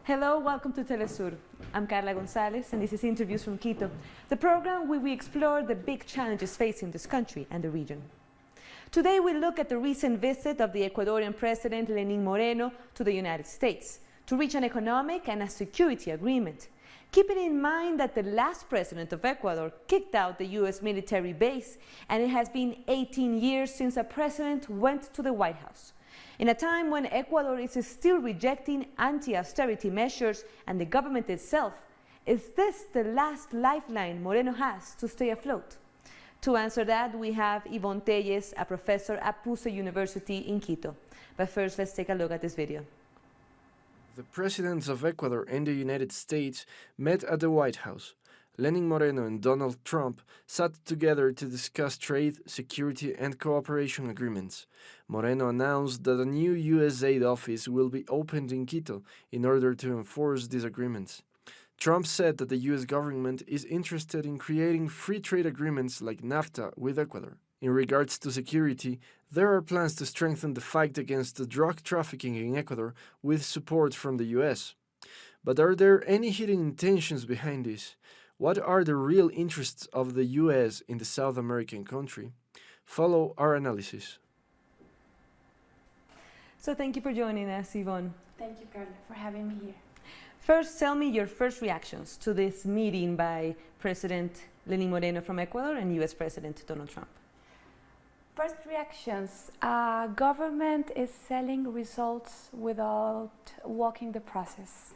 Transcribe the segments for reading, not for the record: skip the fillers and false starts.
Hello, welcome to Tellez. I'm Carla Gonzalez, and this is Interviews from Quito, the program where we explore the big challenges facing this country and the region. Today we look at the recent visit of the Ecuadorian President Lenín Moreno to the United States to reach an economic and a security agreement, keeping in mind that the last president of Ecuador kicked out the U.S. military base, and it has been 18 years since a president went to the White House. In a time when Ecuador is still rejecting anti-austerity measures and the government itself, is this the last lifeline Moreno has to stay afloat? To answer that, we have Ivonne Tellez, a professor at Puse University in Quito. But first, let's take a look at this video. The presidents of Ecuador and the United States met at the White House. Lenín Moreno and Donald Trump sat together to discuss trade, security, and cooperation agreements. Moreno announced that a new U.S. aid office will be opened in Quito in order to enforce these agreements. Trump said that the U.S. government is interested in creating free trade agreements like NAFTA with Ecuador. In regards to security, there are plans to strengthen the fight against the drug trafficking in Ecuador with support from the U.S. But are there any hidden intentions behind this? What are the real interests of the U.S. in the South American country? Follow our analysis. So thank you for joining us, Ivonne. Thank you, Carla, for having me here. First, tell me your first reactions to this meeting by President Lenín Moreno from Ecuador and U.S. President Donald Trump. First reactions, government is selling results without walking the process.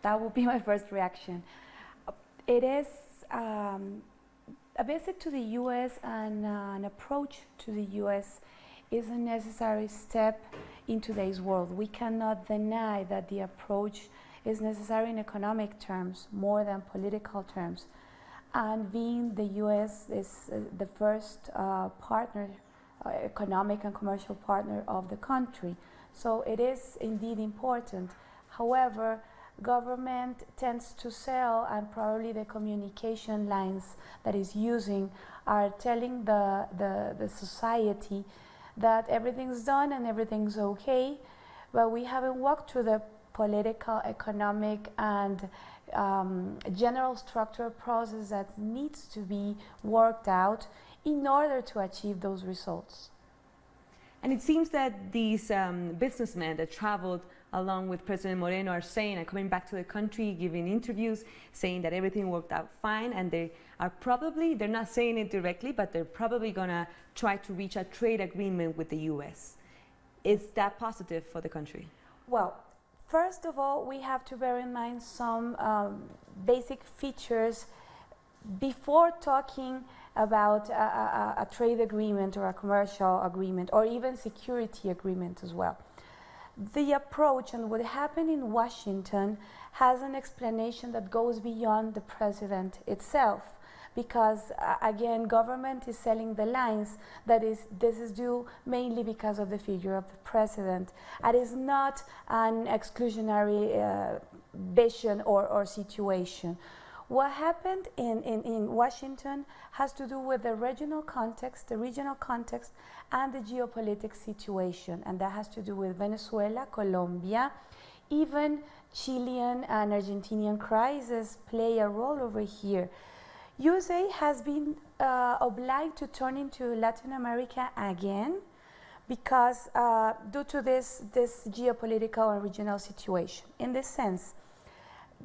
That would be my first reaction. It is a visit to the U.S. and an approach to the U.S. is a necessary step in today's world. We cannot deny that the approach is necessary in economic terms more than political terms. And being the U.S. is the first partner, economic and commercial partner of the country. So it is indeed important. However, government tends to sell, and probably the communication lines that is using are telling the society that everything's done and everything's okay, but we haven't walked through the political, economic, and general structural process that needs to be worked out in order to achieve those results. And it seems that these businessmen that traveled along with President Moreno are saying and coming back to the country, giving interviews, saying that everything worked out fine, and they are probably, they're not saying it directly, but they're probably going to try to reach a trade agreement with the U.S. Is that positive for the country? Well, first of all, we have to bear in mind some basic features before talking about a trade agreement or a commercial agreement or even security agreement as well. The approach and what happened in Washington has an explanation that goes beyond the president itself, because again, government is selling the lines that this is due mainly because of the figure of the president. It is not an exclusionary vision or situation. What happened in Washington has to do with the regional context, and the geopolitical situation, and that has to do with Venezuela, Colombia, even Chilean and Argentinian crisis play a role over here. USA has been obliged to turn into Latin America again because due to this geopolitical and regional situation. In this sense,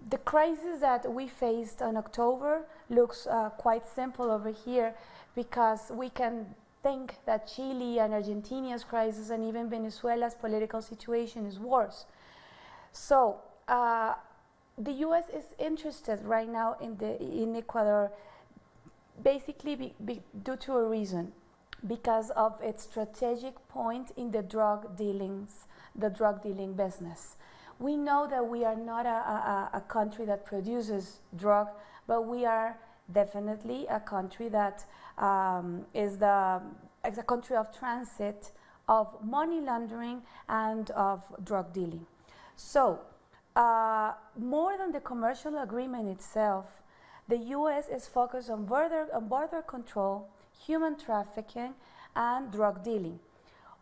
the crisis that we faced in October looks quite simple over here, because we can think that Chile and Argentina's crisis and even Venezuela's political situation is worse. So the U.S. is interested right now in Ecuador, basically due to a reason, because of its strategic point in the drug dealing business. We know that we are not a country that produces drug, but we are definitely a country that is a country of transit, of money laundering, and of drug dealing. So, more than the commercial agreement itself, the U.S. is focused on border control, human trafficking, and drug dealing.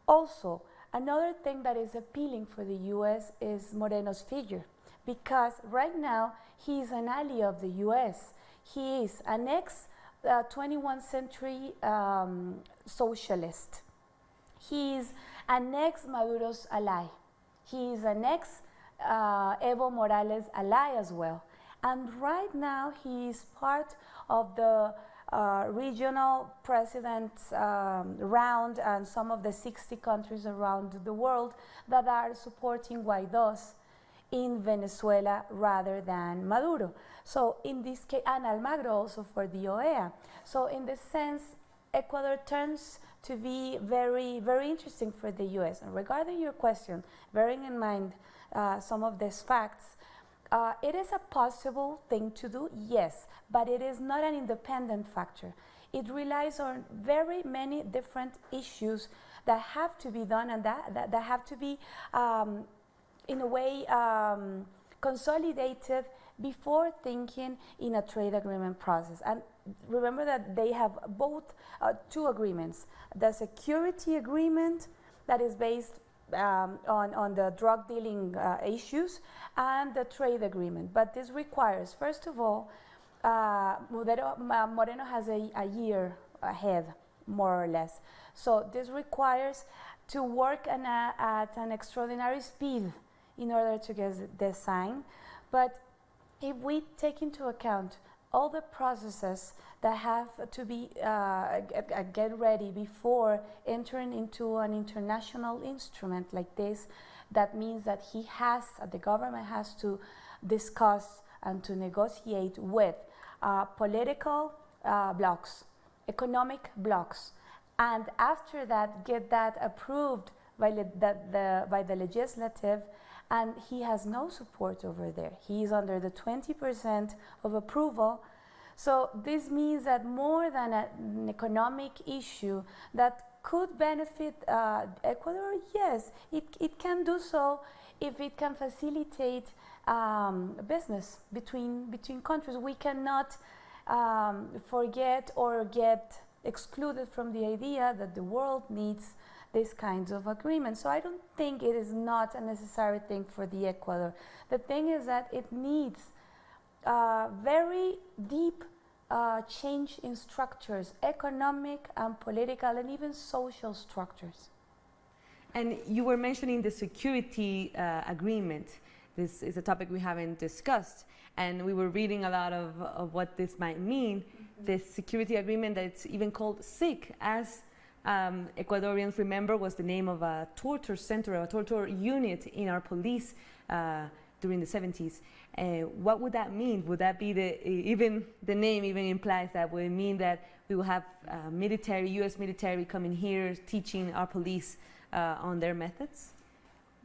Also, another thing that is appealing for the U.S. is Moreno's figure, because right now he is an ally of the US. He is an ex 21st century socialist. He is an ex Maduro's ally. He is an ex Evo Morales ally as well. And right now he is part of the regional presidents round and some of the 60 countries around the world that are supporting Guaido's in Venezuela rather than Maduro. So in this case, and Almagro also for the OEA. So in this sense, Ecuador turns to be very, very interesting for the US. And regarding your question, bearing in mind some of these facts, it is a possible thing to do, yes, but it is not an independent factor. It relies on very many different issues that have to be done and that have to be, in a way, consolidated before thinking in a trade agreement process. And remember that they have both two agreements. The security agreement that is based on the drug dealing issues and the trade agreement. But this requires, first of all, Moreno has a year ahead, more or less. So this requires to work at an extraordinary speed in order to get this signed. But if we take into account all the processes that have to be get ready before entering into an international instrument like this, that means that the government has to discuss and to negotiate with political blocs, economic blocs, and after that get that approved by the legislative, and he has no support over there. He is under the 20% of approval. So this means that more than an economic issue that could benefit Ecuador, yes, it can do so if it can facilitate business between countries. We cannot forget or get excluded from the idea that the world needs these kinds of agreements. So I don't think it is not a necessary thing for the Ecuador. The thing is that it needs very deep change in structures, economic and political and even social structures. And you were mentioning the security agreement. This is a topic we haven't discussed. And we were reading a lot of what this might mean. Mm-hmm. This security agreement that's even called SIC, as Ecuadorians remember, was the name of a torture center, a torture unit in our police during the 70s. What would that mean? Would that be even the name even implies that would it mean that we will have military, US military coming here teaching our police on their methods?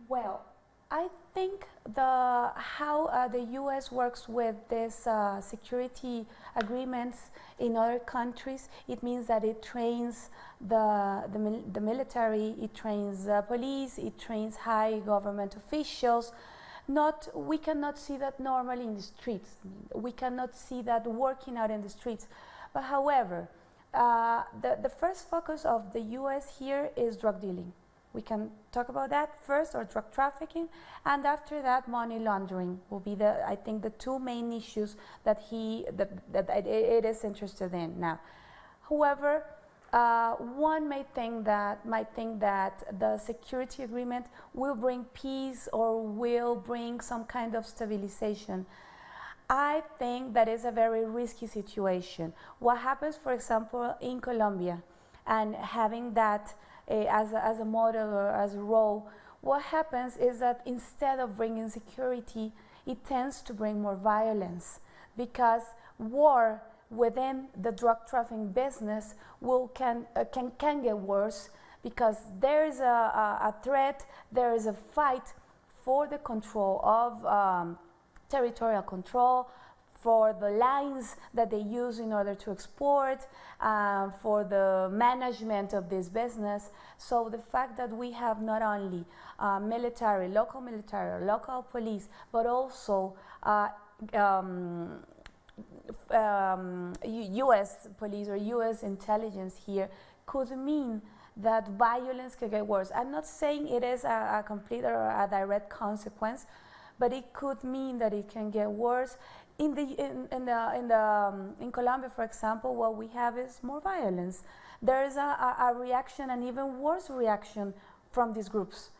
Well, I think how the US works with these security agreements in other countries, it means that it trains the military, it trains police, it trains high government officials. We cannot see that normally in the streets. We cannot see that working out in the streets. But however, the first focus of the US here is drug dealing. We can talk about that first, or drug trafficking, and after that, money laundering will be I think the two main issues that it is interested in now. However, one might think that the security agreement will bring peace or will bring some kind of stabilization. I think that is a very risky situation. What happens, for example, in Colombia, and having that as a model or as a role, what happens is that instead of bringing security, it tends to bring more violence, because war within the drug trafficking business can get worse, because there is a threat, there is a fight for the control of territorial control, for the lines that they use in order to export, for the management of this business. So the fact that we have not only military, local police, but also US police or US intelligence here could mean that violence could get worse. I'm not saying it is a complete or a direct consequence, but it could mean that it can get worse. In Colombia, for example, what we have is more violence. There is a reaction, an even worse reaction from these groups.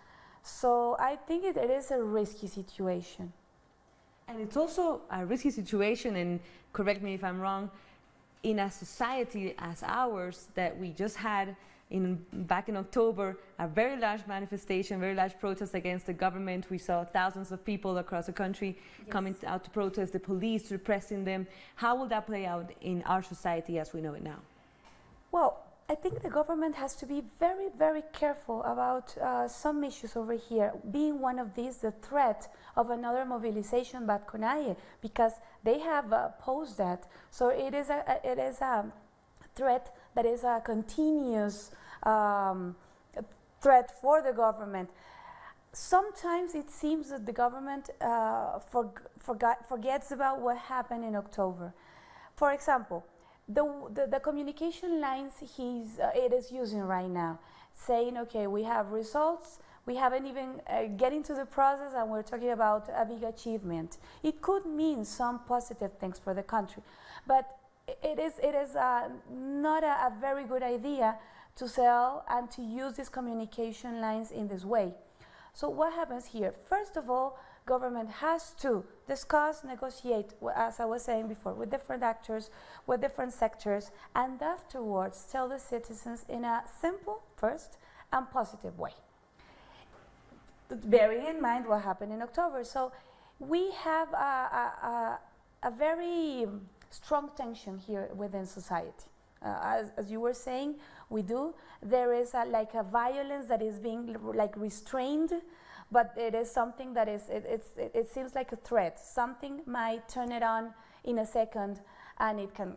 So I think it is a risky situation. And it's also a risky situation, and correct me if I'm wrong, in a society as ours that we just had back in October, a very large manifestation, very large protest against the government. We saw thousands of people across the country coming out to protest, the police repressing them. How will that play out in our society as we know it now? Well, I think the government has to be very, very careful about some issues over here. Being one of these, the threat of another mobilization by CONAIE, because they have posed that. So it is a threat that is a continuous threat for the government. Sometimes it seems that the government forgets about what happened in October. For example, the communication lines it is using right now, saying, okay, we have results, we haven't even get into the process, and we're talking about a big achievement. It could mean some positive things for the country, but it is not a very good idea to sell and to use these communication lines in this way. So what happens here? First of all, government has to discuss, negotiate, as I was saying before, with different actors, with different sectors, and afterwards tell the citizens in a simple, first, and positive way. Bearing in mind what happened in October. So we have a very strong tension here within society. As you were saying, we do. There is like a violence that is being restrained, but it is something that is, it seems like a threat. Something might turn it on in a second and it can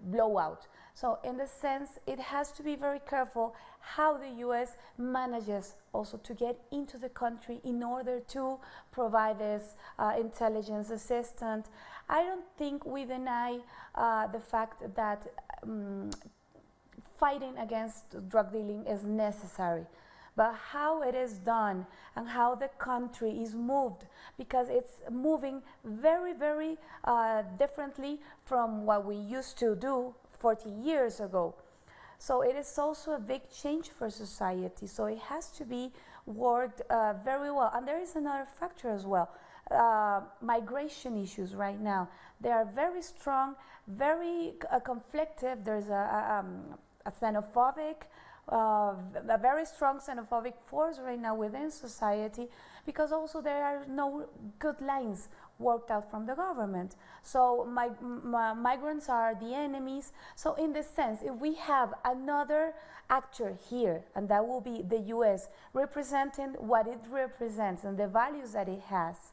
blow out. So in this sense, it has to be very careful how the US manages also to get into the country in order to provide this intelligence assistance. I don't think we deny the fact that fighting against drug dealing is necessary, but how it is done and how the country is moved, because it's moving very, very differently from what we used to do 40 years ago. So it is also a big change for society, so it has to be worked very well. And there is another factor as well. Migration issues right now, they are very strong, very conflictive. There's a xenophobic, a very strong xenophobic force right now within society, because also there are no good lines worked out from the government. So migrants are the enemies. So in this sense, if we have another actor here, and that will be the US, representing what it represents and the values that it has,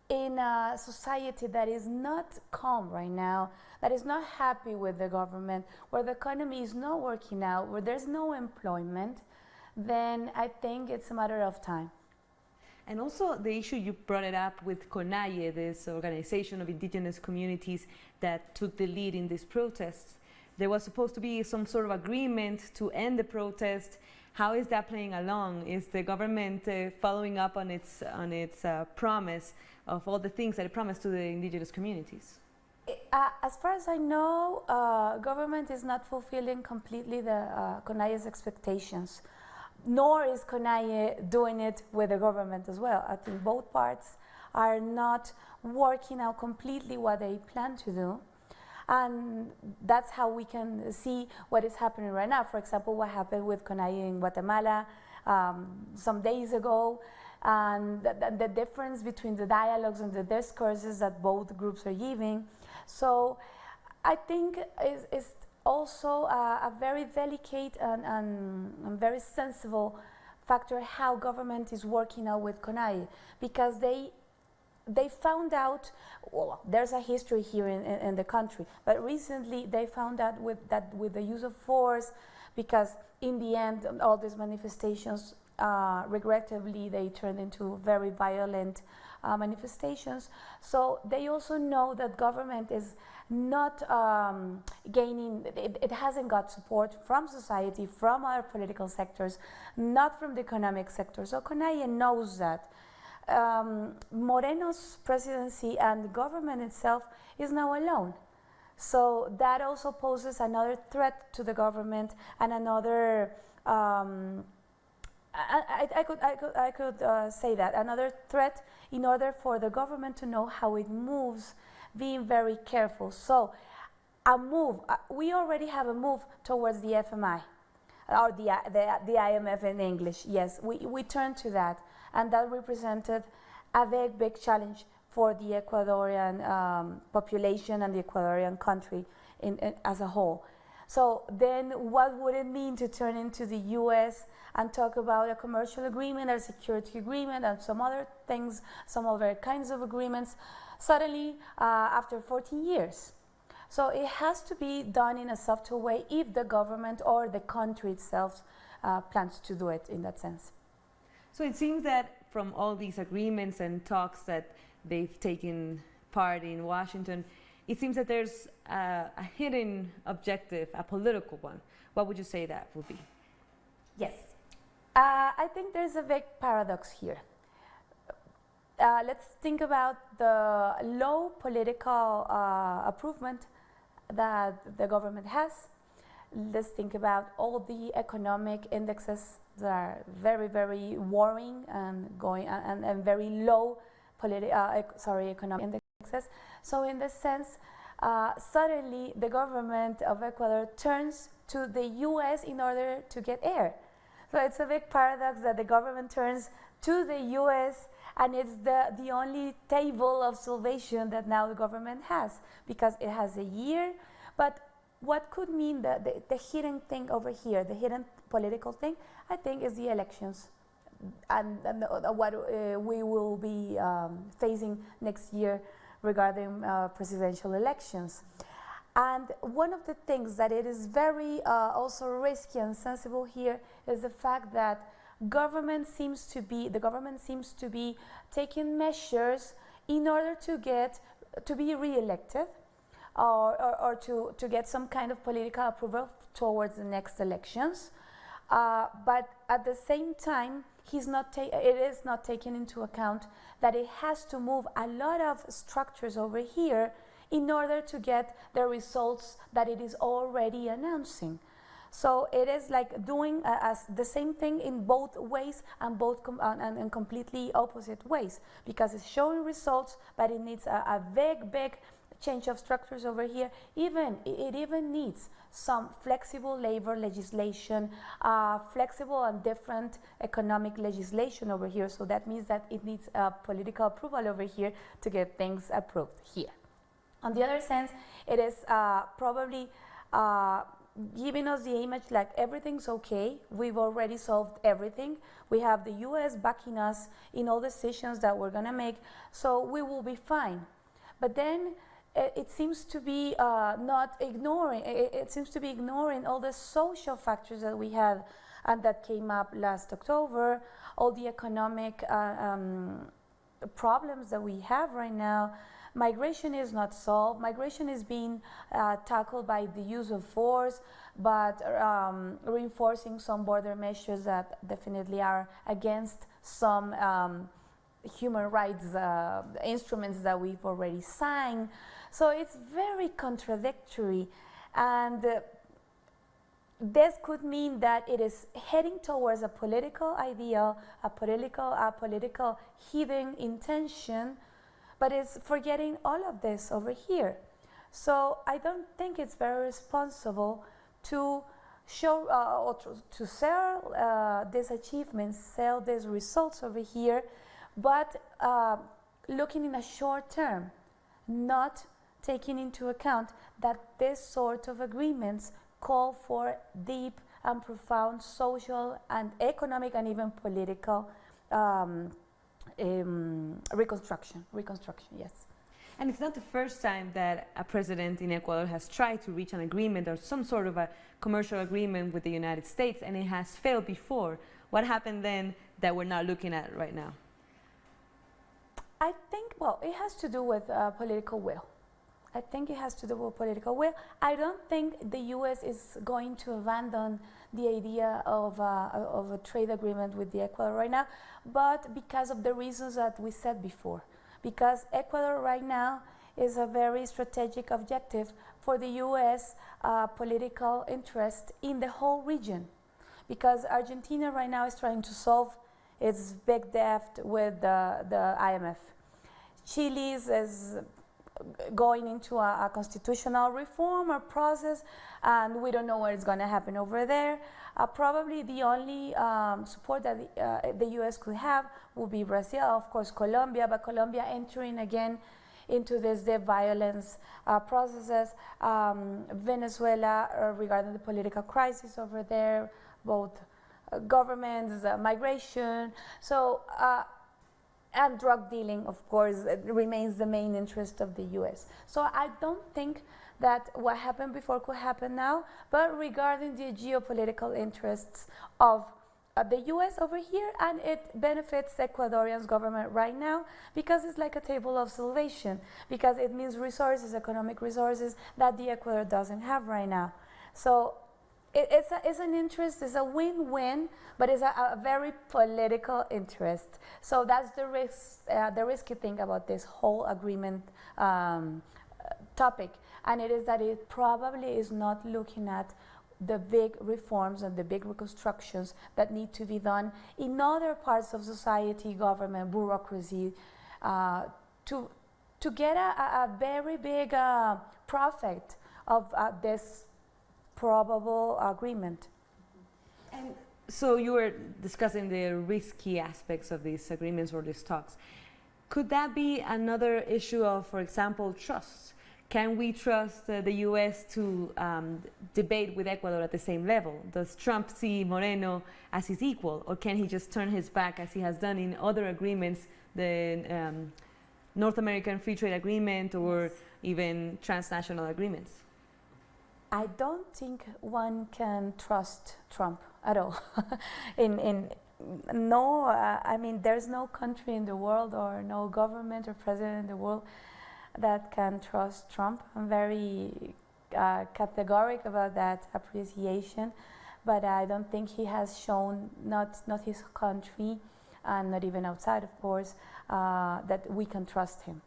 in a society that is not calm right now, that is not happy with the government, where the economy is not working out, where there's no employment, then I think it's a matter of time. And also the issue you brought it up with CONAIE, this organization of indigenous communities that took the lead in these protests. There was supposed to be some sort of agreement to end the protest. How is that playing along? Is the government following up on its promise of all the things that it promised to the indigenous communities? As far as I know, government is not fulfilling completely the CONAIE's expectations, nor is CONAIE doing it with the government as well. I think both parts are not working out completely what they plan to do. And that's how we can see what is happening right now. For example, what happened with CONAIE in Guatemala some days ago, and the difference between the dialogues and the discourses that both groups are giving. So I think it's also a very delicate and very sensible factor how government is working out with CONAIE, because they found out, well, there's a history here in the country, but recently they found out with the use of force, because in the end all these manifestations, regrettably, they turned into very violent manifestations. So they also know that government is not gaining, it hasn't got support from society, from other political sectors, not from the economic sector. So CONAIE knows that. Moreno's presidency and the government itself is now alone. So that also poses another threat to the government and another, I could say that, another threat in order for the government to know how it moves, being very careful. So a move, we already have a move towards the FMI, or the IMF in English, yes, we turned to that, and that represented a very big challenge for the Ecuadorian population and the Ecuadorian country as a whole. So then what would it mean to turn into the US and talk about a commercial agreement, a security agreement, and some other things, some other kinds of agreements, suddenly after 14 years? So it has to be done in a softer way if the government or the country itself plans to do it in that sense. So it seems that from all these agreements and talks that they've taken part in Washington, it seems that there's a hidden objective, a political one. What would you say that would be? Yes. I think there's a big paradox here. Let's think about the low political improvement that the government has. Let's think about all the economic indexes that are very, very worrying and going and very low economic indexes. So in this sense, suddenly the government of Ecuador turns to the US in order to get air. So it's a big paradox that the government turns to the US and it's the only table of salvation that now the government has, because it has a year. But what could mean the hidden thing over here, the hidden political thing, I think is the elections and what we will be facing next year regarding presidential elections. And one of the things that it is very also risky and sensible here is the fact that the government seems to be taking measures in order to be re-elected or to get some kind of political approval towards the next elections. But at the same time, it is not taken into account that it has to move a lot of structures over here in order to get the results that it is already announcing. So it is like doing the same thing in both ways and in completely opposite ways, because it's showing results, but it needs a big change of structures over here. It even needs some flexible labor legislation, flexible and different economic legislation over here. So that means that it needs political approval over here to get things approved here. On the other sense, it is probably giving us the image like everything's okay, we've already solved everything, we have the US backing us in all decisions that we're gonna make, so we will be fine. But then it seems to be it seems to be ignoring all the social factors that we had and that came up last October, all the economic problems that we have right now. Migration is not solved. Migration is being tackled by the use of force, but reinforcing some border measures that definitely are against some human rights instruments that we've already signed. So it's very contradictory, and this could mean that it is heading towards a political ideal, a political hidden intention, but it's forgetting all of this over here. So I don't think it's very responsible to show or to sell these achievements, sell these results over here, but looking in a short term, not taking into account that this sort of agreements call for deep and profound social and economic and even political reconstruction, yes. And it's not the first time that a president in Ecuador has tried to reach an agreement or some sort of a commercial agreement with the United States, and it has failed before. What happened then that we're not looking at right now? I think, well, it has to do with political will. I think it has to do with political will. I don't think the U.S. is going to abandon the idea of a trade agreement with the Ecuador right now, but because of the reasons that we said before. Because Ecuador right now is a very strategic objective for the U.S. Political interest in the whole region. Because Argentina right now is trying to solve its big debt with the IMF. Chile is going into a constitutional reform or process, and we don't know what is going to happen over there. Probably the only support that the U.S. could have would be Brazil, of course Colombia, but Colombia entering again into this violence processes. Venezuela regarding the political crisis over there, both governments, migration, so and drug dealing, of course, remains the main interest of the U.S. So I don't think that what happened before could happen now, but regarding the geopolitical interests of the U.S. over here, and it benefits the Ecuadorian government right now because it's like a table of salvation, because it means resources, economic resources that the Ecuador doesn't have right now. So it's an interest, it's a win-win, but it's a very political interest. So that's the risky thing about this whole agreement topic, and it is that it probably is not looking at the big reforms and the big reconstructions that need to be done in other parts of society, government, bureaucracy, to get a very big profit of this probable agreement. And so you were discussing the risky aspects of these agreements or these talks. Could that be another issue of, for example, trust? Can we trust the U.S. to debate with Ecuador at the same level? Does Trump see Moreno as his equal, or can he just turn his back as he has done in other agreements, the North American Free Trade Agreement or even transnational agreements? I don't think one can trust Trump at all. I mean, there's no country in the world or no government or president in the world that can trust Trump. I'm very categorical about that appreciation, but I don't think he has shown, not his country, and not even outside, of course, that we can trust him.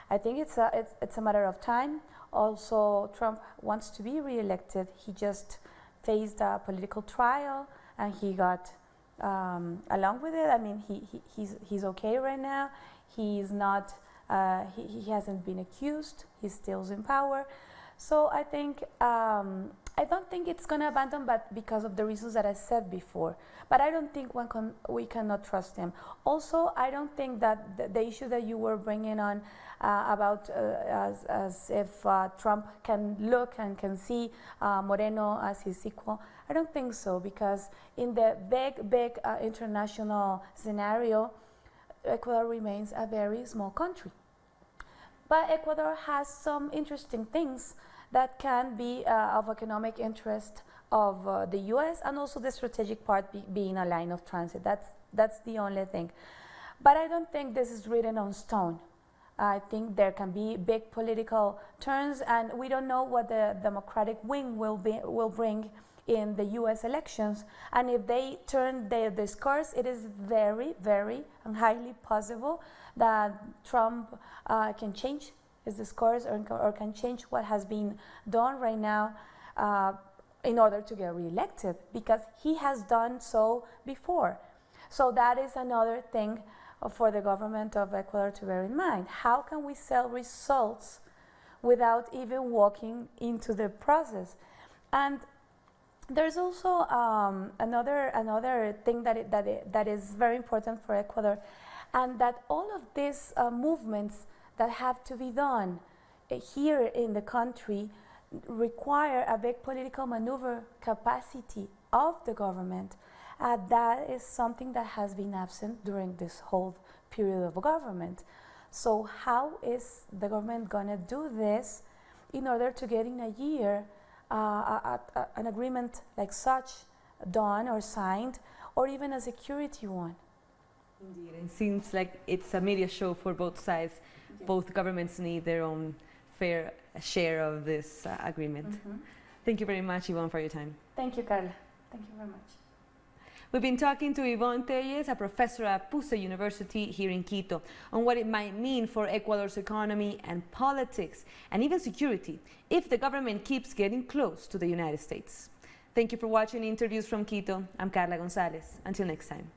I think it's a matter of time. Also, Trump wants to be re-elected. He just faced a political trial, and he got along with it. I mean, he's okay right now. He's not. He hasn't been accused. He's still in power. So I think I don't think it's going to abandon, but because of the reasons that I said before. But I don't think we cannot trust him. Also, I don't think that the issue that you were bringing on about as if Trump can look and can see Moreno as his equal, I don't think so, because in the big international scenario, Ecuador remains a very small country. But Ecuador has some interesting things that can be of economic interest of the U.S. and also the strategic part being a line of transit. That's the only thing. But I don't think this is written on stone. I think there can be big political turns, and we don't know what the Democratic wing will bring in the U.S. elections. And if they turn their discourse, it is very, very and highly possible that Trump can change his discourse or can change what has been done right now in order to get reelected, because he has done so before. So that is another thing for the government of Ecuador to bear in mind. How can we sell results without even walking into the process? And there's also another thing that is very important for Ecuador, and that all of these movements that have to be done here in the country require a big political maneuver capacity of the government. That is something that has been absent during this whole period of government. So how is the government going to do this in order to get in a year an agreement like such done or signed, or even a security one? Indeed, it seems like it's a media show for both sides. Yes. Both governments need their own fair share of this agreement. Thank you very much, Ivonne, for your time. Thank you, Carla. Thank you very much. We've been talking to Ivonne Tellez, a professor at PUCE University here in Quito, on what it might mean for Ecuador's economy and politics, and even security, if the government keeps getting close to the United States. Thank you for watching Interviews from Quito. I'm Carla Gonzalez. Until next time.